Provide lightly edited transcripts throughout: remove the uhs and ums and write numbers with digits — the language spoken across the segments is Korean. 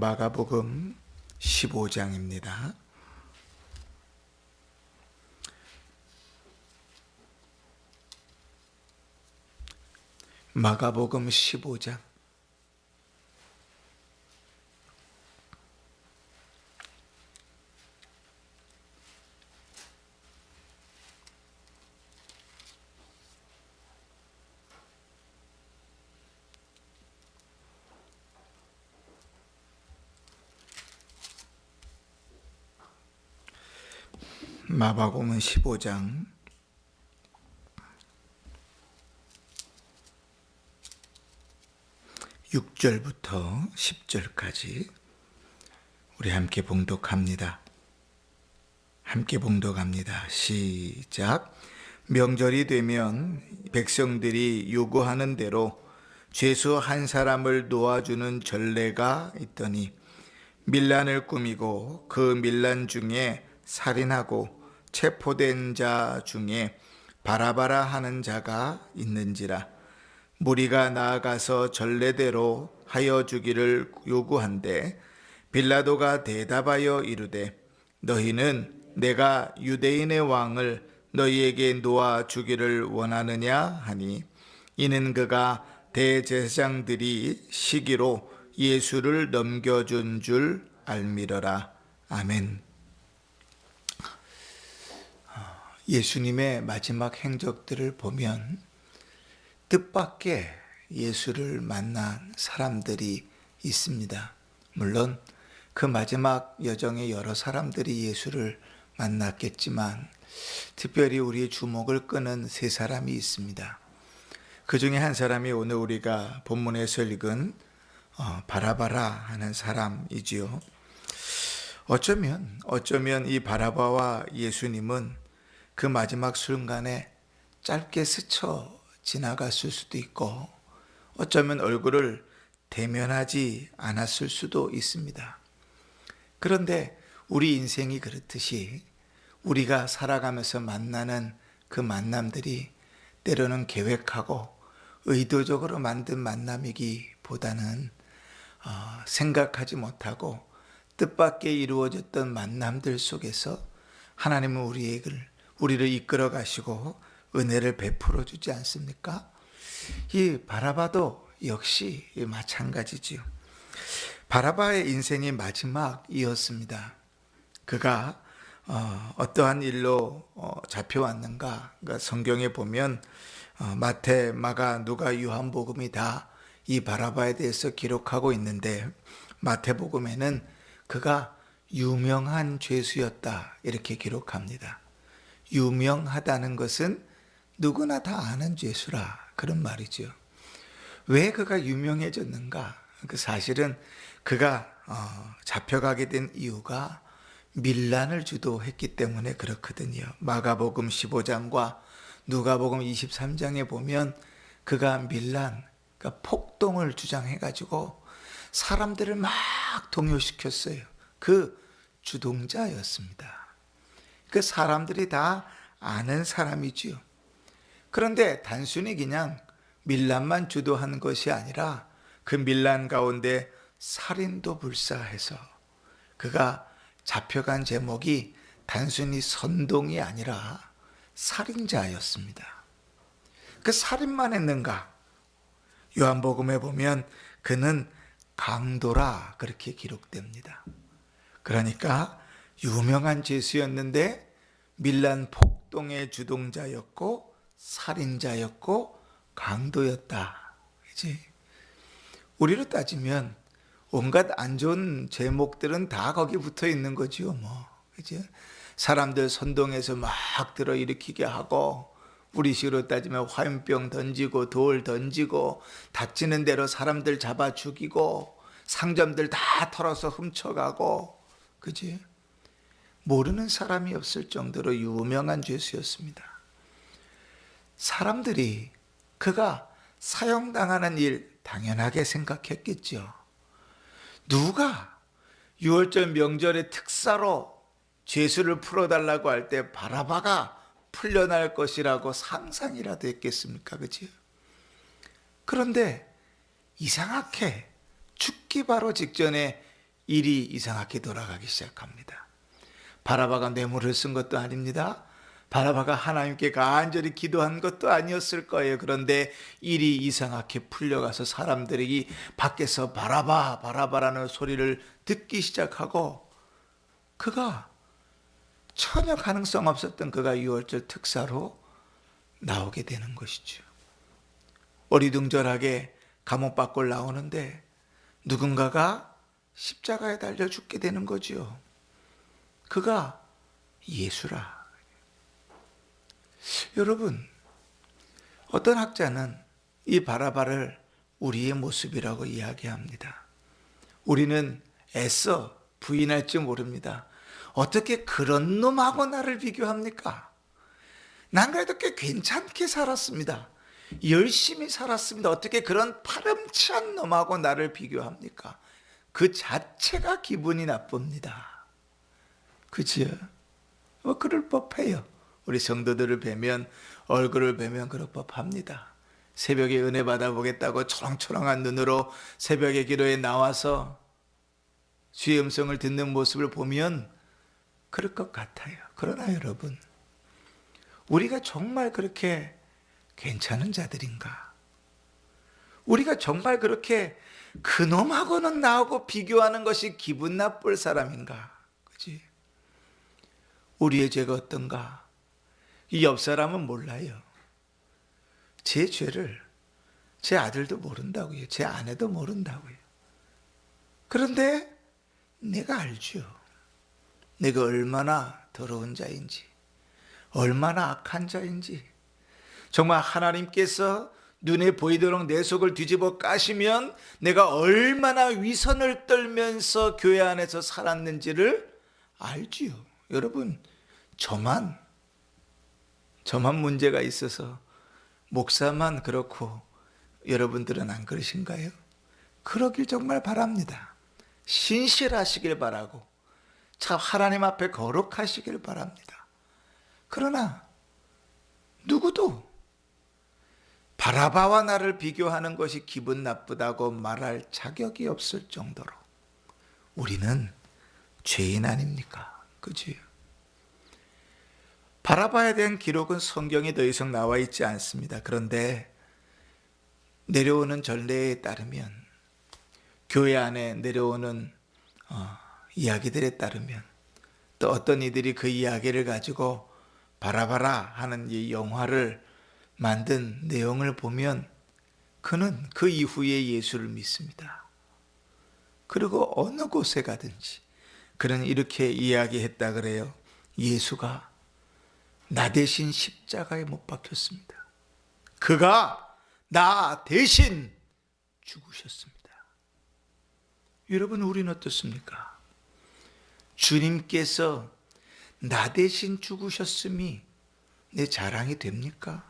마가복음 15장입니다. 마가복음 15장. 마가복음 15장 6절부터 10절까지 우리 함께 봉독합니다. 시작. 명절이 되면 백성들이 요구하는 대로 죄수 한 사람을 놓아주는 전례가 있더니 밀란을 꾸미고 그 밀란 중에 살인하고 체포된 자 중에 바라바라 하는 자가 있는지라. 무리가 나아가서 전례대로 하여 주기를 요구한대 빌라도가 대답하여 이르되 너희는 내가 유대인의 왕을 너희에게 놓아 주기를 원하느냐 하니 이는 그가 대제사장들이 시기로 예수를 넘겨준 줄 알미러라. 아멘. 예수님의 마지막 행적들을 보면 뜻밖의 예수를 만난 사람들이 있습니다. 물론 그 마지막 여정에 여러 사람들이 예수를 만났겠지만 특별히 우리의 주목을 끄는 세 사람이 있습니다. 그 중에 한 사람이 오늘 우리가 본문에서 읽은 바라바라 하는 사람이지요. 어쩌면 이 바라바와 예수님은 그 마지막 순간에 짧게 스쳐 지나갔을 수도 있고 어쩌면 얼굴을 대면하지 않았을 수도 있습니다. 그런데 우리 인생이 그렇듯이 우리가 살아가면서 만나는 그 만남들이 때로는 계획하고 의도적으로 만든 만남이기보다는 생각하지 못하고 뜻밖의 이루어졌던 만남들 속에서 하나님은 우리를 이끌어 가시고 은혜를 베풀어 주지 않습니까? 이 바라바도 역시 마찬가지지요. 바라바의 인생이 마지막이었습니다. 그가 어떠한 일로 잡혀왔는가? 그러니까 성경에 보면 마태, 마가, 누가, 요한복음이 다 이 바라바에 대해서 기록하고 있는데 마태복음에는 그가 유명한 죄수였다 이렇게 기록합니다. 유명하다는 것은 누구나 다 아는 죄수라 그런 말이죠. 왜 그가 유명해졌는가? 그 사실은 그가 잡혀가게 된 이유가 밀란을 주도했기 때문에 그렇거든요. 마가복음 15장과 누가복음 23장에 보면 그가 밀란, 그러니까 폭동을 주장해가지고 사람들을 막 동요시켰어요. 그 주동자였습니다. 그 사람들이 다 아는 사람이지요. 그런데 단순히 그냥 밀란만 주도한 것이 아니라 그 밀란 가운데 살인도 불사해서 그가 잡혀간 제목이 단순히 선동이 아니라 살인자였습니다. 그 살인만 했는가? 요한복음에 보면 그는 강도라 그렇게 기록됩니다. 그러니까 유명한 죄수였는데 밀란 폭동의 주동자였고 살인자였고 강도였다. 그치? 우리로 따지면 온갖 안 좋은 제목들은 다 거기 붙어 있는 거지요, 뭐. 그치? 사람들 선동해서 막 들어 일으키게 하고 우리식으로 따지면 화염병 던지고 돌 던지고 닥치는 대로 사람들 잡아 죽이고 상점들 다 털어서 훔쳐가고 그치? 모르는 사람이 없을 정도로 유명한 죄수였습니다. 사람들이 그가 사형당하는 일 당연하게 생각했겠죠. 누가 6월절 명절의 특사로 죄수를 풀어달라고 할 때 바라바가 풀려날 것이라고 상상이라도 했겠습니까? 그치? 그런데 이상하게 죽기 바로 직전에 일이 이상하게 돌아가기 시작합니다. 바라바가 뇌물을 쓴 것도 아닙니다. 바라바가 하나님께 간절히 기도한 것도 아니었을 거예요. 그런데 일이 이상하게 풀려가서 사람들이 밖에서 바라바 바라바라는 소리를 듣기 시작하고, 그가 전혀 가능성 없었던 그가 6월절 특사로 나오게 되는 것이죠. 어리둥절하게 감옥 밖을 나오는데 누군가가 십자가에 달려 죽게 되는 거죠. 그가 예수라. 여러분, 어떤 학자는 이 바라바를 우리의 모습이라고 이야기합니다. 우리는 애써 부인할지 모릅니다. 어떻게 그런 놈하고 나를 비교합니까? 난 그래도 꽤 괜찮게 살았습니다. 열심히 살았습니다. 어떻게 그런 파렴치한 놈하고 나를 비교합니까? 그 자체가 기분이 나쁩니다. 그치요? 뭐 그럴 법해요. 우리 성도들을 뵈면, 얼굴을 뵈면 그럴 법합니다. 새벽에 은혜 받아보겠다고 초롱초롱한 눈으로 새벽의 기도에 나와서 주의 음성을 듣는 모습을 보면 그럴 것 같아요. 그러나 여러분, 우리가 정말 그렇게 괜찮은 자들인가? 우리가 정말 그렇게 그놈하고는 나하고 비교하는 것이 기분 나쁠 사람인가? 그치? 우리의 죄가 어떤가? 이 옆 사람은 몰라요. 제 죄를 제 아들도 모른다고요. 제 아내도 모른다고요. 그런데 내가 알죠. 내가 얼마나 더러운 자인지, 얼마나 악한 자인지. 정말 하나님께서 눈에 보이도록 내 속을 뒤집어 까시면 내가 얼마나 위선을 떨면서 교회 안에서 살았는지를 알지요. 여러분, 저만 문제가 있어서 목사만 그렇고 여러분들은 안 그러신가요? 그러길 정말 바랍니다. 신실하시길 바라고 참 하나님 앞에 거룩하시길 바랍니다. 그러나 누구도 바라바와 나를 비교하는 것이 기분 나쁘다고 말할 자격이 없을 정도로 우리는 죄인 아닙니까? 그지요? 바라바에 대한 기록은 성경에 더 이상 나와 있지 않습니다. 그런데 내려오는 전례에 따르면, 교회 안에 내려오는 이야기들에 따르면, 또 어떤 이들이 그 이야기를 가지고 바라바라 하는 이 영화를 만든 내용을 보면 그는 그 이후에 예수를 믿습니다. 그리고 어느 곳에 가든지 그는 이렇게 이야기했다 그래요. 예수가 나 대신 십자가에 못 박혔습니다. 그가 나 대신 죽으셨습니다. 여러분, 우리는 어떻습니까? 주님께서 나 대신 죽으셨음이 내 자랑이 됩니까?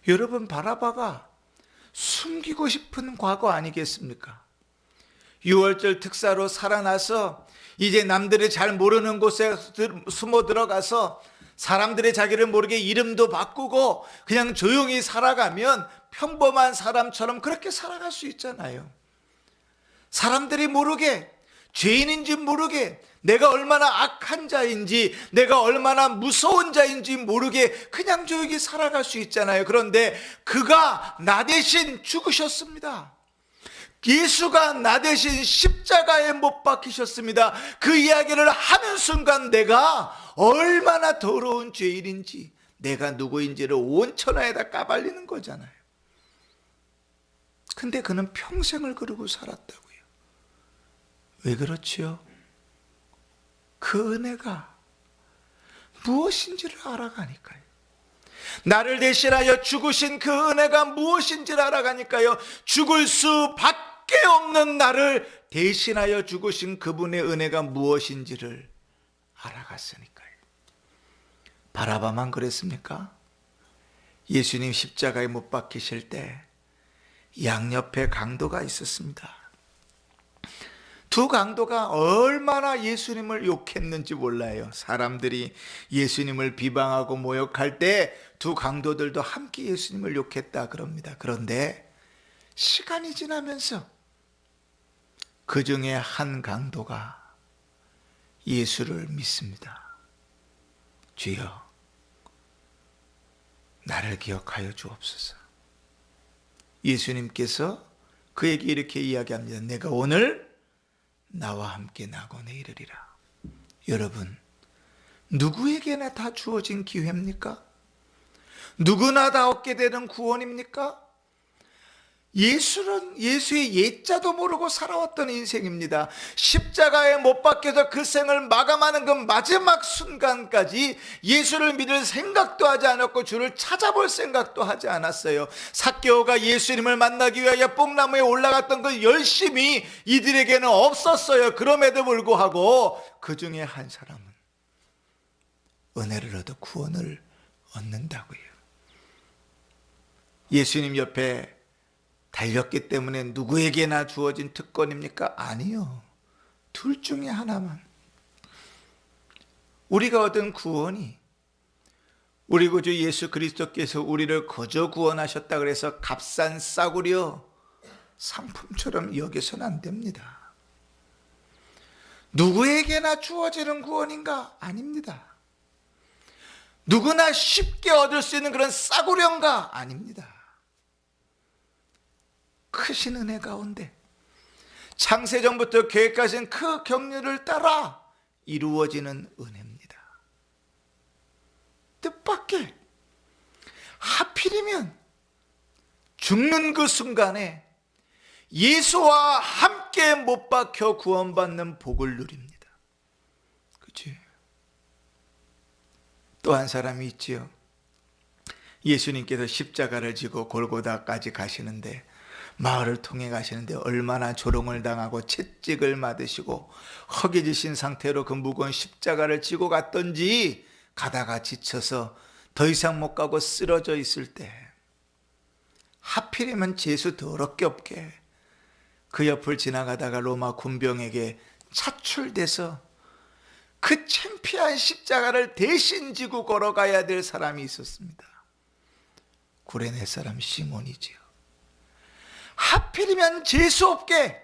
여러분, 바라바가 숨기고 싶은 과거 아니겠습니까? 6월절 특사로 살아나서 이제 남들이 잘 모르는 곳에 숨어 들어가서 사람들이 자기를 모르게 이름도 바꾸고 그냥 조용히 살아가면 평범한 사람처럼 그렇게 살아갈 수 있잖아요. 사람들이 모르게, 죄인인지 모르게, 내가 얼마나 악한 자인지, 내가 얼마나 무서운 자인지 모르게 그냥 조용히 살아갈 수 있잖아요. 그런데 그가 나 대신 죽으셨습니다. 예수가 나 대신 십자가에 못 박히셨습니다. 그 이야기를 하는 순간 내가 얼마나 더러운 죄인인지, 내가 누구인지를 온 천하에다 까발리는 거잖아요. 근데 그는 평생을 그러고 살았다고요. 왜 그렇지요? 그 은혜가 무엇인지를 알아가니까요. 나를 대신하여 죽으신 그 은혜가 무엇인지를 알아가니까요. 죽을 수밖에 없는 나를 대신하여 죽으신 그분의 은혜가 무엇인지를 알아갔으니까요. 바라바만 그랬습니까? 예수님 십자가에 못 박히실 때 양옆에 강도가 있었습니다. 두 강도가 얼마나 예수님을 욕했는지 몰라요. 사람들이 예수님을 비방하고 모욕할 때 두 강도들도 함께 예수님을 욕했다 그럽니다. 그런데 시간이 지나면서 그 중에 한 강도가 예수를 믿습니다. 주여, 나를 기억하여 주옵소서. 예수님께서 그에게 이렇게 이야기합니다. 내가 오늘 나와 함께 낙원에 이르리라. 여러분, 누구에게나 다 주어진 기회입니까? 누구나 다 얻게 되는 구원입니까? 예수의 예자도 모르고 살아왔던 인생입니다. 십자가에 못 박혀서 그 생을 마감하는 그 마지막 순간까지 예수를 믿을 생각도 하지 않았고 주를 찾아볼 생각도 하지 않았어요. 삭개오가 예수님을 만나기 위하여 뽕나무에 올라갔던 그 열심이 이들에게는 없었어요. 그럼에도 불구하고 그 중에 한 사람은 은혜를 얻어 구원을 얻는다고요. 예수님 옆에 달렸기 때문에 누구에게나 주어진 특권입니까? 아니요. 둘 중에 하나만. 우리가 얻은 구원이 우리 구주 예수 그리스도께서 우리를 거저 구원하셨다 그래서 값싼 싸구려 상품처럼 여겨서는 안 됩니다. 누구에게나 주어지는 구원인가? 아닙니다. 누구나 쉽게 얻을 수 있는 그런 싸구려인가? 아닙니다. 크신 은혜 가운데 창세전부터 계획하신 그 경륜을 따라 이루어지는 은혜입니다. 뜻밖의, 하필이면 죽는 그 순간에 예수와 함께 못 박혀 구원받는 복을 누립니다. 그치? 또 한 사람이 있지요. 예수님께서 십자가를 지고 골고다까지 가시는데, 마을을 통해 가시는데 얼마나 조롱을 당하고 채찍을 맞으시고 허기지신 상태로 그 무거운 십자가를 지고 갔던지, 가다가 지쳐서 더 이상 못 가고 쓰러져 있을 때 하필이면 재수 더럽게 없게 그 옆을 지나가다가 로마 군병에게 차출돼서 그 창피한 십자가를 대신 지고 걸어가야 될 사람이 있었습니다. 구레네 사람 시몬이지요. 하필이면 재수없게,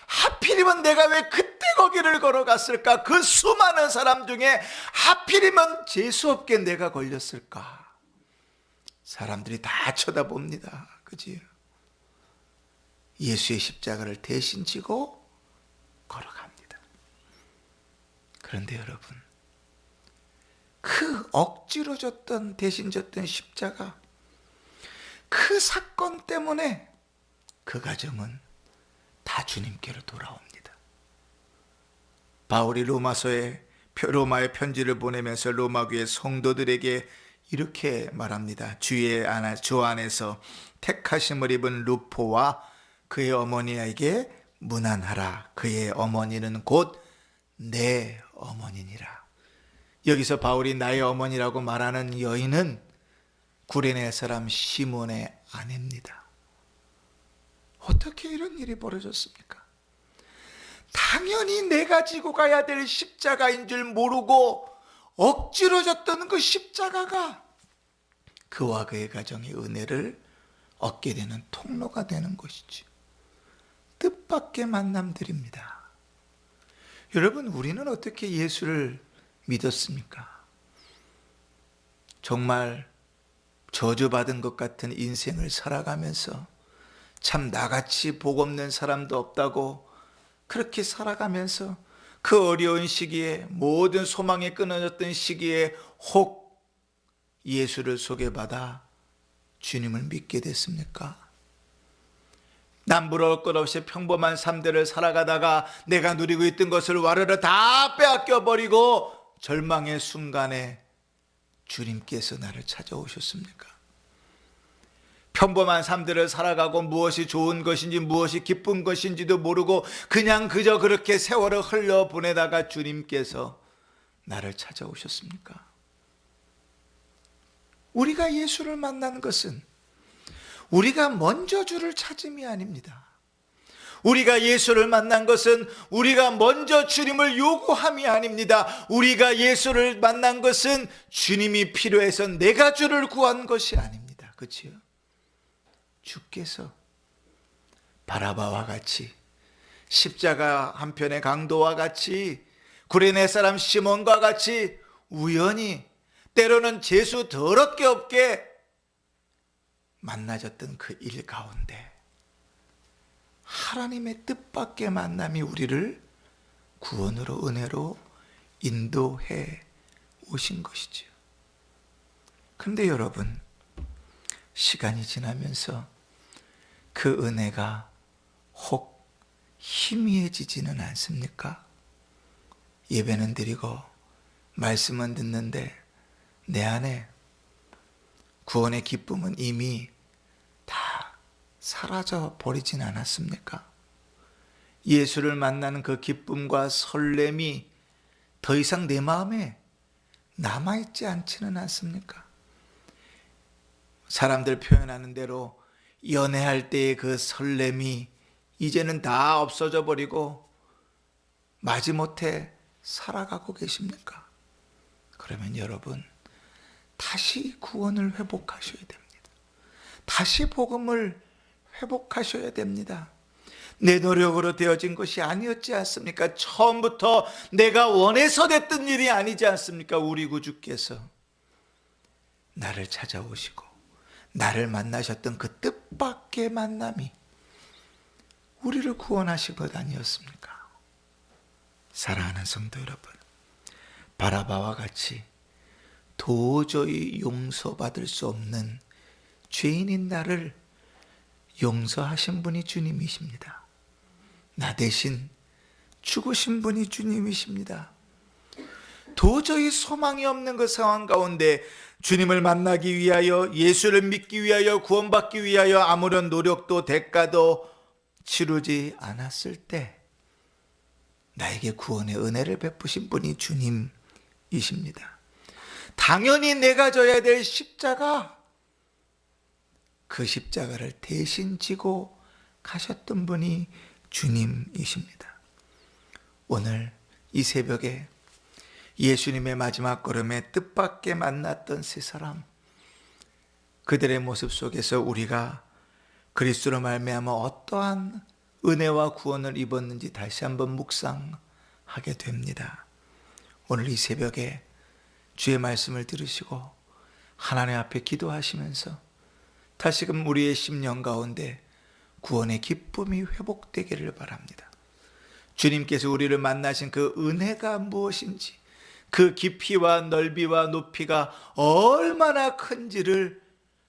하필이면 내가 왜 그때 거기를 걸어갔을까? 그 수많은 사람 중에 하필이면 재수없게 내가 걸렸을까? 사람들이 다 쳐다봅니다. 그지요? 예수의 십자가를 대신 지고 걸어갑니다. 그런데 여러분, 그 억지로 졌던, 대신 졌던 십자가, 그 사건 때문에 그 가정은 다 주님께로 돌아옵니다. 바울이 로마에 편지를 보내면서 로마 교회 성도들에게 이렇게 말합니다. 주 안에서 택하심을 입은 루포와 그의 어머니에게 문안하라. 그의 어머니는 곧 내 어머니니라. 여기서 바울이 나의 어머니라고 말하는 여인은 구레네 사람 시몬의 아내입니다. 어떻게 이런 일이 벌어졌습니까? 당연히 내가 지고 가야 될 십자가인 줄 모르고 억지로 졌던 그 십자가가 그와 그의 가정의 은혜를 얻게 되는 통로가 되는 것이지. 뜻밖의 만남들입니다. 여러분, 우리는 어떻게 예수를 믿었습니까? 정말 저주받은 것 같은 인생을 살아가면서 참 나같이 복 없는 사람도 없다고 그렇게 살아가면서 그 어려운 시기에, 모든 소망이 끊어졌던 시기에 혹 예수를 소개받아 주님을 믿게 됐습니까? 남부러울 것 없이 평범한 삶들을 살아가다가 내가 누리고 있던 것을 와르르 다 빼앗겨버리고 절망의 순간에 주님께서 나를 찾아오셨습니까? 평범한 삶들을 살아가고 무엇이 좋은 것인지 무엇이 기쁜 것인지도 모르고 그냥 그저 그렇게 세월을 흘려보내다가 주님께서 나를 찾아오셨습니까? 우리가 예수를 만난 것은 우리가 먼저 주를 찾음이 아닙니다. 우리가 예수를 만난 것은 우리가 먼저 주님을 요구함이 아닙니다. 우리가 예수를 만난 것은 주님이 필요해서 내가 주를 구한 것이 아닙니다. 그렇지요? 주께서 바라바와 같이 십자가 한편의 강도와 같이 구레네 사람 시몬과 같이 우연히 때로는 재수 더럽게 없게 만나졌던 그 일 가운데 하나님의 뜻밖의 만남이 우리를 구원으로 은혜로 인도해 오신 것이지요. 그런데 여러분, 시간이 지나면서 그 은혜가 혹 희미해지지는 않습니까? 예배는 드리고 말씀은 듣는데 내 안에 구원의 기쁨은 이미 다 사라져 버리진 않았습니까? 예수를 만나는 그 기쁨과 설렘이 더 이상 내 마음에 남아있지 않지는 않습니까? 사람들 표현하는 대로 연애할 때의 그 설렘이 이제는 다 없어져 버리고 마지못해 살아가고 계십니까? 그러면 여러분, 다시 구원을 회복하셔야 됩니다. 다시 복음을 회복하셔야 됩니다. 내 노력으로 되어진 것이 아니었지 않습니까? 처음부터 내가 원해서 됐던 일이 아니지 않습니까? 우리 구주께서 나를 찾아오시고 나를 만나셨던 그 뜻밖의 만남이 우리를 구원하신 것 아니었습니까? 사랑하는 성도 여러분, 바라바와 같이 도저히 용서받을 수 없는 죄인인 나를 용서하신 분이 주님이십니다. 나 대신 죽으신 분이 주님이십니다. 도저히 소망이 없는 그 상황 가운데 주님을 만나기 위하여, 예수를 믿기 위하여, 구원받기 위하여 아무런 노력도 대가도 치르지 않았을 때 나에게 구원의 은혜를 베푸신 분이 주님이십니다. 당연히 내가 져야 될 십자가, 그 십자가를 대신 지고 가셨던 분이 주님이십니다. 오늘 이 새벽에 예수님의 마지막 걸음에 뜻밖의 만났던 세 사람, 그들의 모습 속에서 우리가 그리스도로 말미암아 어떠한 은혜와 구원을 입었는지 다시 한번 묵상하게 됩니다. 오늘 이 새벽에 주의 말씀을 들으시고 하나님 앞에 기도하시면서 다시금 우리의 심령 가운데 구원의 기쁨이 회복되기를 바랍니다. 주님께서 우리를 만나신 그 은혜가 무엇인지, 그 깊이와 넓이와 높이가 얼마나 큰지를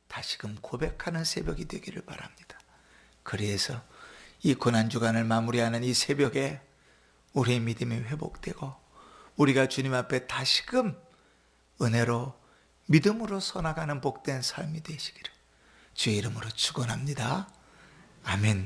다시금 고백하는 새벽이 되기를 바랍니다. 그래서 이 고난주간을 마무리하는 이 새벽에 우리의 믿음이 회복되고 우리가 주님 앞에 다시금 은혜로 믿음으로 서나가는 복된 삶이 되시기를 주의 이름으로 축원합니다. 아멘.